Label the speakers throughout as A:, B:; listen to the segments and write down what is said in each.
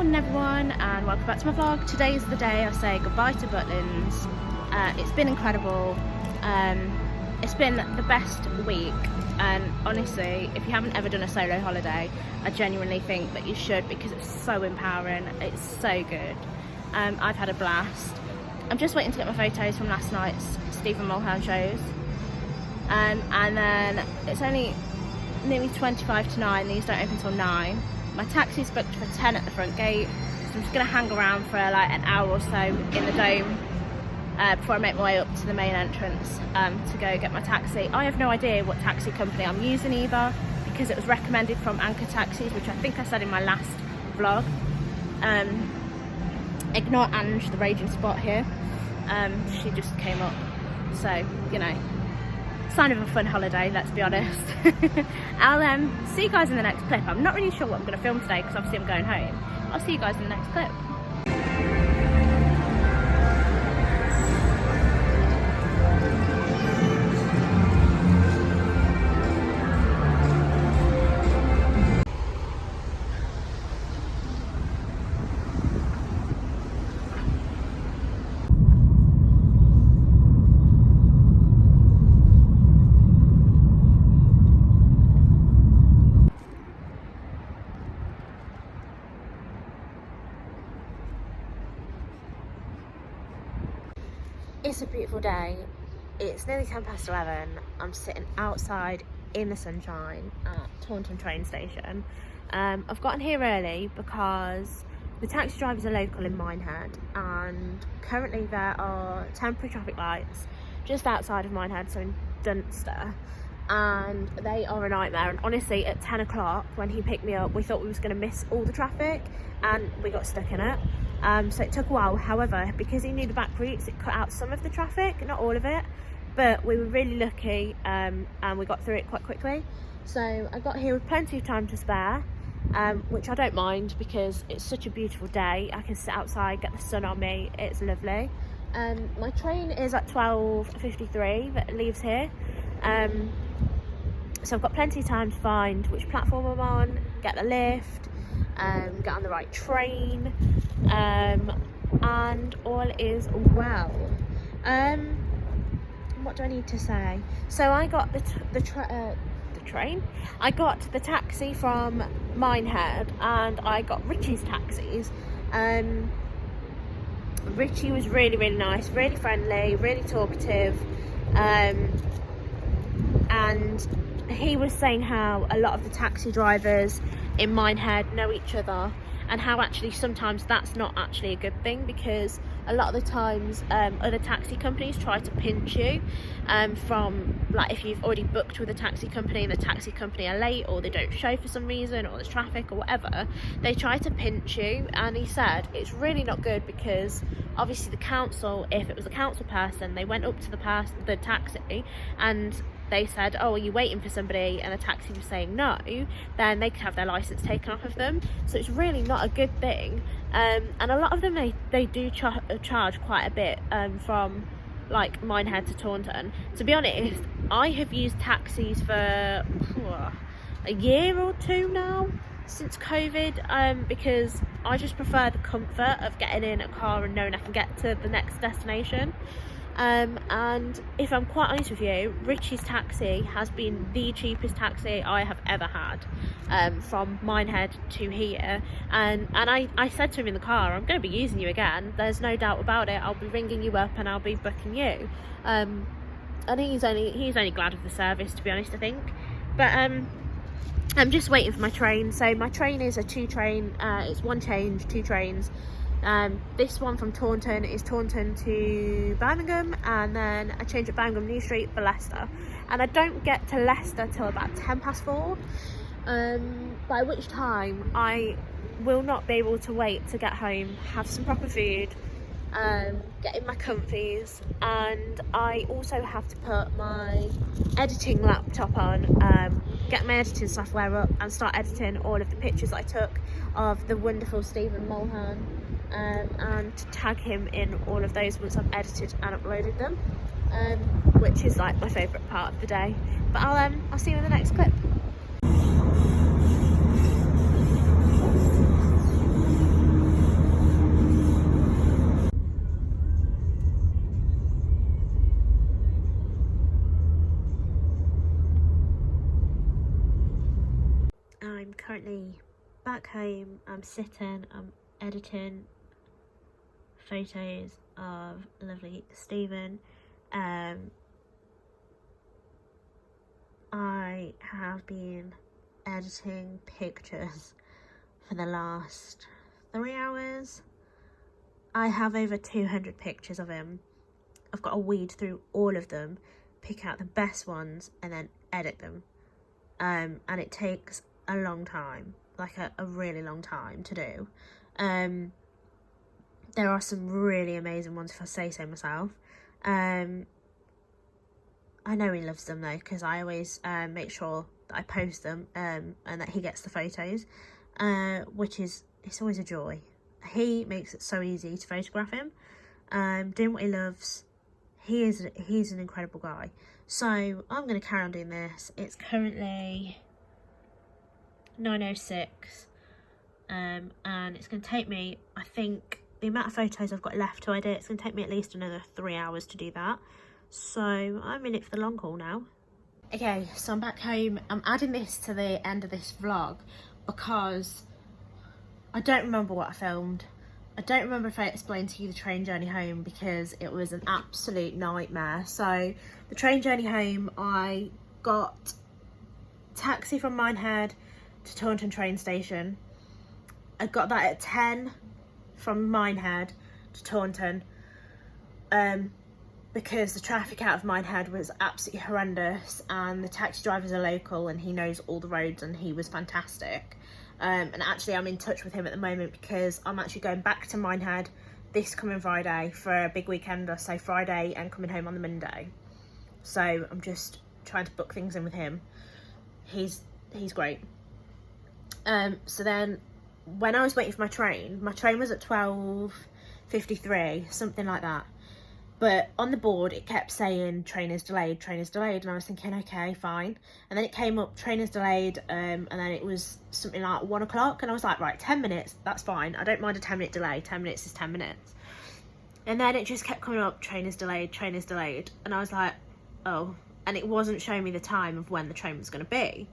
A: morning everyone, and welcome back to my vlog. Today's the day I say goodbye to Butlins. It's been incredible. It's been the best week, and honestly, if you haven't ever done a solo holiday, I genuinely think that you should, because it's so empowering. It's so good. I've had a blast. I'm just waiting to get my photos from last night's Stephen Mulhern shows, and then it's only nearly 25 to 9. These don't open till 9. My taxi's booked for 10 at the front gate, so I'm just going to hang around for like an hour or so in the dome before I make my way up to the main entrance to go get my taxi. I have no idea what taxi company I'm using either, because it was recommended from Anchor Taxis, which I think I said in my last vlog. Ignore Ange, the raging spot here. She just came up, so you know, sign of a fun holiday, let's be honest. I'll see you guys in the next clip. I'm not really sure what I'm going to film today, because obviously I'm going home. I'll see you guys in the next clip. It's a beautiful day. It's nearly 10 past 11. I'm sitting outside in the sunshine at Taunton train station. I've gotten here early because the taxi drivers are local in Minehead, and currently there are temporary traffic lights just outside of Minehead, so in Dunster, and they are a nightmare. And honestly, at 10 o'clock when he picked me up, we thought we was going to miss all the traffic, and we got stuck in it. So it took a while. However, because he knew the back routes, it cut out some of the traffic, not all of it, but we were really lucky, and we got through it quite quickly. So I got here with plenty of time to spare, which I don't mind, because it's such a beautiful day. I can sit outside, get the sun on me, it's lovely. My train is at 12:53 that leaves here, so I've got plenty of time to find which platform I'm on, get the lift, get on the right train, and all is well. What do I need to say? So I got the train. I got the taxi from Minehead, and I got Richie's taxis. Richie was really, really nice, really friendly, really talkative, and he was saying how a lot of the taxi drivers in Minehead know each other, and how actually sometimes that's not actually a good thing, because a lot of the times other taxi companies try to pinch you from, like, if you've already booked with a taxi company and the taxi company are late, or they don't show for some reason, or there's traffic or whatever, they try to pinch you. And he said it's really not good, because obviously the council, if it was a council person, they went up to the taxi and they said, oh, are you waiting for somebody, and the taxi was saying no, then they could have their license taken off of them. So it's really not a good thing, and a lot of them, they do charge quite a bit from like Minehead to Taunton. To be honest, I have used taxis for a year or two now, since COVID, because I just prefer the comfort of getting in a car and knowing I can get to the next destination. And if I'm quite honest with you, Richie's taxi has been the cheapest taxi I have ever had, from Minehead to here. And I said to him in the car, I'm going to be using you again, there's no doubt about it. I'll be ringing you up and I'll be booking you. And he's only glad of the service, to be honest, I think. But I'm just waiting for my train. So my train is a 2 train, it's one change, 2 trains. This one from Taunton is Taunton to Birmingham, and then I change at Birmingham New Street for Leicester, and I don't get to Leicester till about 10 past 4, by which time I will not be able to wait to get home, have some proper food, get in my comfies, and I also have to put my editing laptop on, get my editing software up and start editing all of the pictures I took of the wonderful Stephen Mulhern, and tag him in all of those once I've edited and uploaded them, which is like my favourite part of the day. But I'll see you in the next clip. I'm currently back home. I'm sitting, I'm editing photos of lovely Stephen. I have been editing pictures for the last 3 hours. I have over 200 pictures of him. I've got to weed through all of them, pick out the best ones, and then edit them. And it takes a long time, like a really long time to do. There are some really amazing ones, if I say so myself. I know he loves them though, because I always make sure that I post them and that he gets the photos, which is, it's always a joy. He makes it so easy to photograph him, doing what he loves. He's an incredible guy. So I'm going to carry on doing this. It's currently 9:06, and it's going to take me, I think, the amount of photos I've got left to edit, it's going to take me at least another 3 hours to do that. So I'm in it for the long haul now. Okay, so I'm back home. I'm adding this to the end of this vlog because I don't remember what I filmed. I don't remember if I explained to you the train journey home because it was an absolute nightmare. So the train journey home, I got taxi from Minehead to Taunton train station. I got that at 10 from Minehead to Taunton, because the traffic out of Minehead was absolutely horrendous, and the taxi driver's a local and he knows all the roads and he was fantastic. And actually I'm in touch with him at the moment because I'm actually going back to Minehead this coming Friday for a big weekender, so Friday and coming home on the Monday. So I'm just trying to book things in with him. He's great. So then when I was waiting for my train was at 12:53, something like that. But on the board, it kept saying train is delayed, and I was thinking, okay, fine. And then it came up, train is delayed, and then it was something like 1 o'clock, and I was like, right, 10 minutes, that's fine. I don't mind a 10-minute delay, 10 minutes is 10 minutes. And then it just kept coming up, train is delayed, and I was like, oh, and it wasn't showing me the time of when the train was going to be.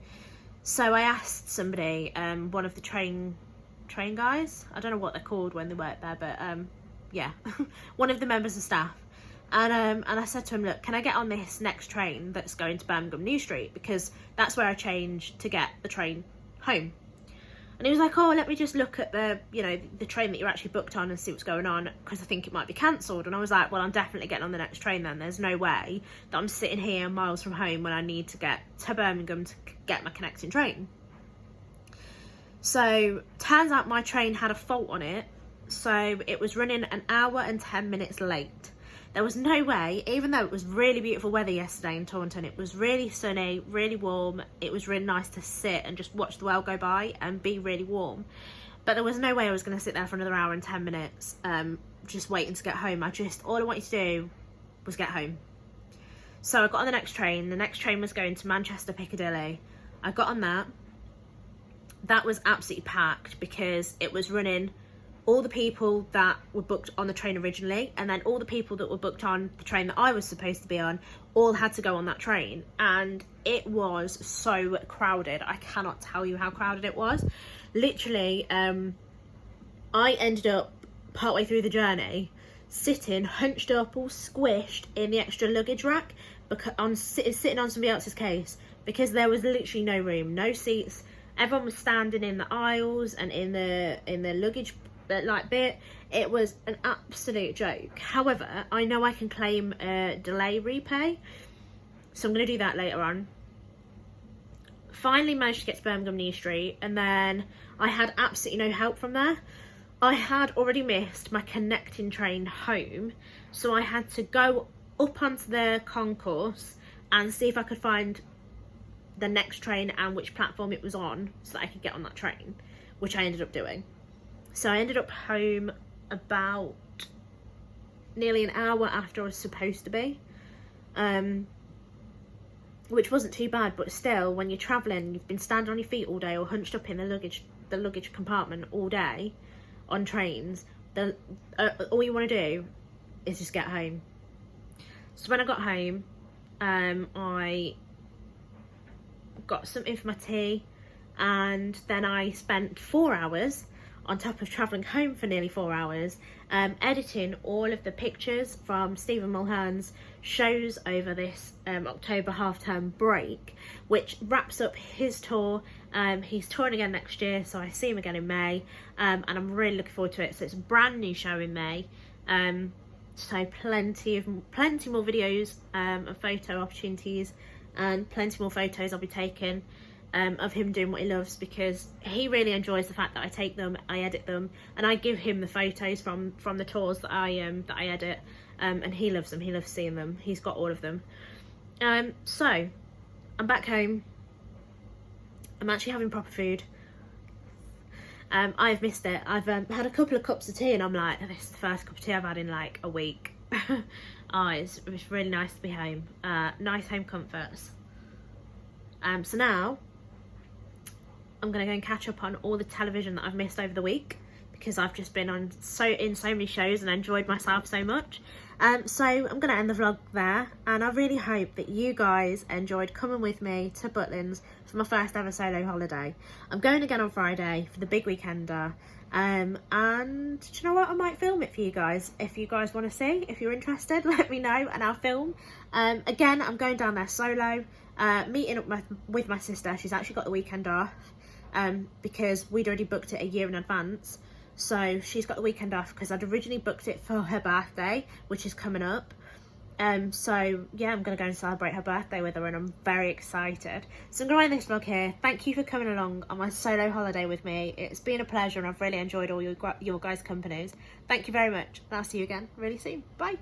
A: So I asked somebody, one of the train guys, I don't know what they're called when they work there, but yeah, one of the members of staff. And I said to him, look, can I get on this next train that's going to Birmingham New Street? Because that's where I changed to get the train home. And he was like, oh, let me just look at the train that you're actually booked on and see what's going on, because I think it might be cancelled. And I was like, well, I'm definitely getting on the next train then. There's no way that I'm sitting here miles from home when I need to get to Birmingham to get my connecting train. So turns out my train had a fault on it. So it was running an hour and 10 minutes late. There was no way, even though it was really beautiful weather yesterday in Taunton, it was really sunny, really warm, it was really nice to sit and just watch the world go by and be really warm. But there was no way I was going to sit there for another hour and 10 minutes just waiting to get home. All I wanted to do was get home. So I got on the next train. The next train was going to Manchester Piccadilly. I got on that. That was absolutely packed because it was running all the people that were booked on the train originally, and then all the people that were booked on the train that I was supposed to be on all had to go on that train, and it was so crowded. I cannot tell you how crowded it was. Literally, I ended up partway through the journey sitting hunched up, all squished in the extra luggage rack, sitting on somebody else's case, because there was literally no room, no seats. Everyone was standing in the aisles and in the luggage bit. It was an absolute joke. However, I know I can claim a delay repay, so I'm going to do that later on. Finally managed to get to Birmingham New Street, and then I had absolutely no help from there. I had already missed my connecting train home, so I had to go up onto the concourse and see if I could find the next train and which platform it was on so that I could get on that train, which I ended up doing. So I ended up home about nearly an hour after I was supposed to be, which wasn't too bad, but still, when you're travelling, you've been standing on your feet all day or hunched up in the luggage compartment all day on trains, all you want to do is just get home. So when I got home, I got something for my tea, and then I spent 4 hours on top of travelling home for nearly 4 hours, editing all of the pictures from Stephen Mulhern's shows over this October half-term break, which wraps up his tour. He's touring again next year, so I see him again in May, and I'm really looking forward to it. So it's a brand new show in May, so plenty more videos and photo opportunities, and plenty more photos I'll be taking of him doing what he loves, because he really enjoys the fact that I take them, I edit them, and I give him the photos from the tours that I edit, and he loves them. He loves seeing them. He's got all of them. So I'm back home. I'm actually having proper food. I've missed it. I've had a couple of cups of tea, and I'm like, this is the first cup of tea I've had in like a week. It's really nice to be home. Nice home comforts. So now I'm gonna go and catch up on all the television that I've missed over the week, because I've just been in so many shows and enjoyed myself so much. So I'm gonna end the vlog there, and I really hope that you guys enjoyed coming with me to Butlins for my first ever solo holiday. I'm going again on Friday for the big weekender, and do you know what, I might film it for you guys. If you guys want to see, if you're interested, let me know and I'll film. Again, I'm going down there solo, meeting up with my sister. She's actually got the weekend off, because we'd already booked it a year in advance. So she's got the weekend off because I'd originally booked it for her birthday, which is coming up. So yeah, I'm gonna go and celebrate her birthday with her, and I'm very excited. So I'm gonna end this vlog here. Thank you for coming along on my solo holiday with me. It's been a pleasure, and I've really enjoyed all your guys' companies. Thank you very much, and I'll see you again really soon. Bye.